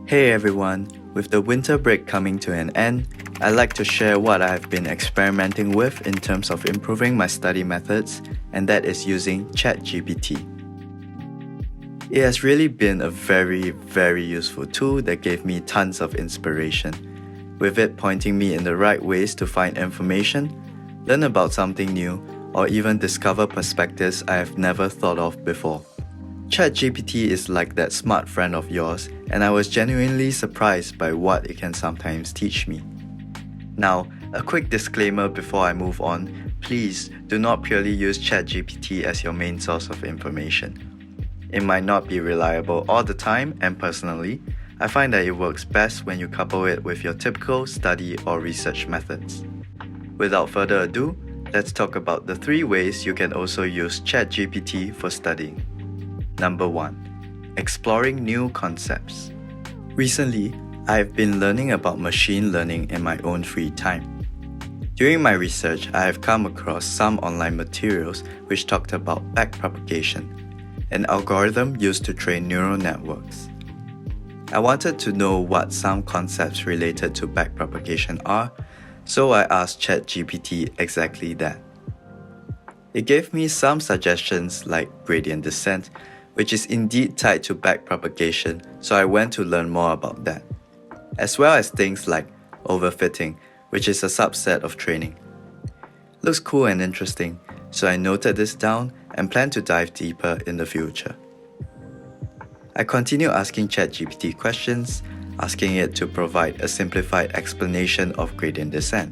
Hey everyone, with the winter break coming to an end, I'd like to share what I've been experimenting with in terms of improving my study methods, and that is using ChatGPT. It has really been a very useful tool that gave me tons of inspiration, with it pointing me in the right ways to find information, learn about something new, or even discover perspectives I have never thought of before. ChatGPT is like that smart friend of yours, and I was genuinely surprised by what it can sometimes teach me. Now, a quick disclaimer before I move on, please do not purely use ChatGPT as your main source of information. It might not be reliable all the time, and personally, I find that it works best when you couple it with your typical study or research methods. Without further ado, let's talk about the 3 ways you can also use ChatGPT for studying. Number 1. Exploring new concepts. Recently, I have been learning about machine learning in my own free time. During my research, I have come across some online materials which talked about backpropagation, an algorithm used to train neural networks. I wanted to know what some concepts related to backpropagation are, so I asked ChatGPT exactly that. It gave me some suggestions like gradient descent, which is indeed tied to backpropagation, so I went to learn more about that, as well as things like overfitting, which is a subset of training. Looks cool and interesting, so I noted this down and plan to dive deeper in the future. I continue asking ChatGPT questions, asking it to provide a simplified explanation of gradient descent.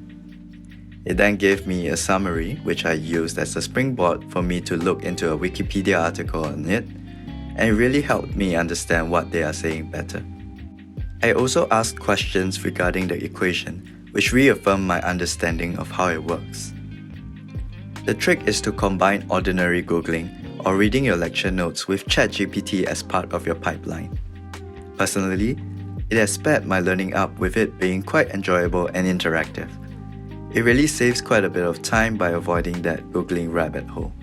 It then gave me a summary, which I used as a springboard for me to look into a Wikipedia article on it, and it really helped me understand what they are saying better. I also asked questions regarding the equation, which reaffirmed my understanding of how it works. The trick is to combine ordinary Googling or reading your lecture notes with ChatGPT as part of your pipeline. Personally, it has sped my learning up with it being quite enjoyable and interactive. It really saves quite a bit of time by avoiding that Googling rabbit hole.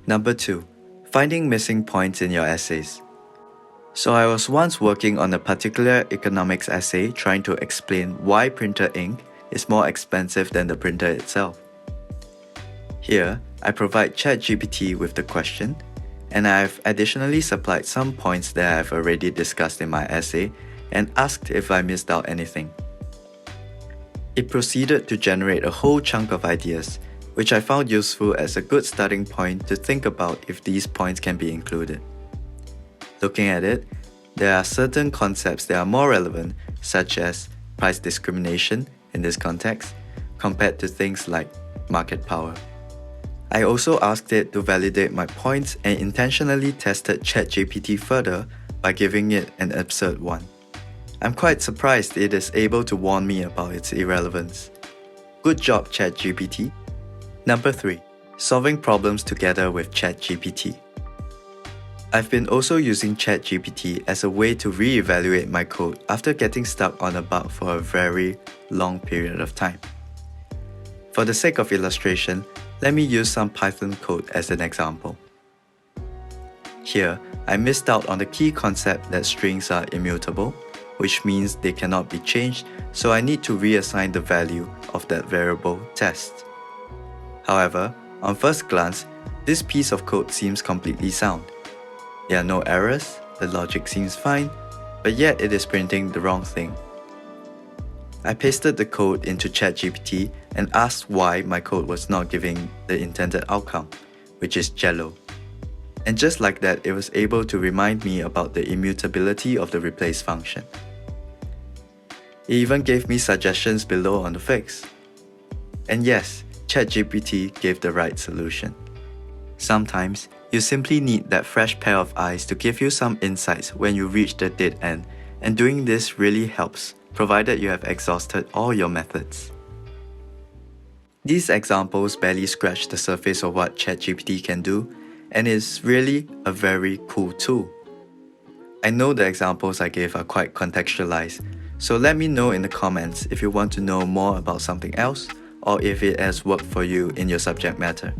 Number 2. Finding missing points in your essays. So I was once working on a particular economics essay trying to explain why printer ink is more expensive than the printer itself. Here, I provide ChatGPT with the question, and I have additionally supplied some points that I have already discussed in my essay and asked if I missed out anything. It proceeded to generate a whole chunk of ideas, which I found useful as a good starting point to think about if these points can be included. Looking at it, there are certain concepts that are more relevant, such as price discrimination in this context, compared to things like market power. I also asked it to validate my points and intentionally tested ChatGPT further by giving it an absurd one. I'm quite surprised it is able to warn me about its irrelevance. Good job, ChatGPT. Number 3. Solving problems together with ChatGPT. I've been also using ChatGPT as a way to re-evaluate my code after getting stuck on a bug for a very long period of time. For the sake of illustration, let me use some Python code as an example. Here, I missed out on the key concept that strings are immutable, which means they cannot be changed, so I need to reassign the value of that variable test. However, on first glance, this piece of code seems completely sound. There are no errors, the logic seems fine, but yet it is printing the wrong thing. I pasted the code into ChatGPT and asked why my code was not giving the intended outcome, which is Jello. And just like that, it was able to remind me about the immutability of the replace function. It even gave me suggestions below on the fix. And yes, ChatGPT gave the right solution. Sometimes, you simply need that fresh pair of eyes to give you some insights when you reach the dead end, and doing this really helps, provided you have exhausted all your methods. These examples barely scratch the surface of what ChatGPT can do, and is really a very cool tool. I know the examples I gave are quite contextualized, so let me know in the comments if you want to know more about something else, or if it has worked for you in your subject matter.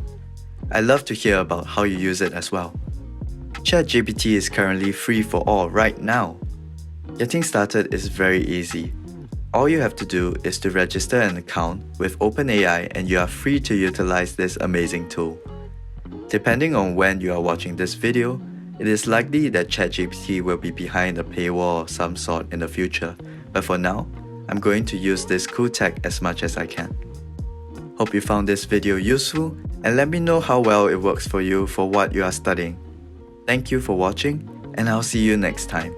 I'd love to hear about how you use it as well. ChatGPT is currently free for all right now. Getting started is very easy. All you have to do is to register an account with OpenAI and you are free to utilize this amazing tool. Depending on when you are watching this video, it is likely that ChatGPT will be behind a paywall of some sort in the future, but for now, I'm going to use this cool tech as much as I can. Hope you found this video useful and let me know how well it works for you for what you are studying. Thank you for watching and I'll see you next time.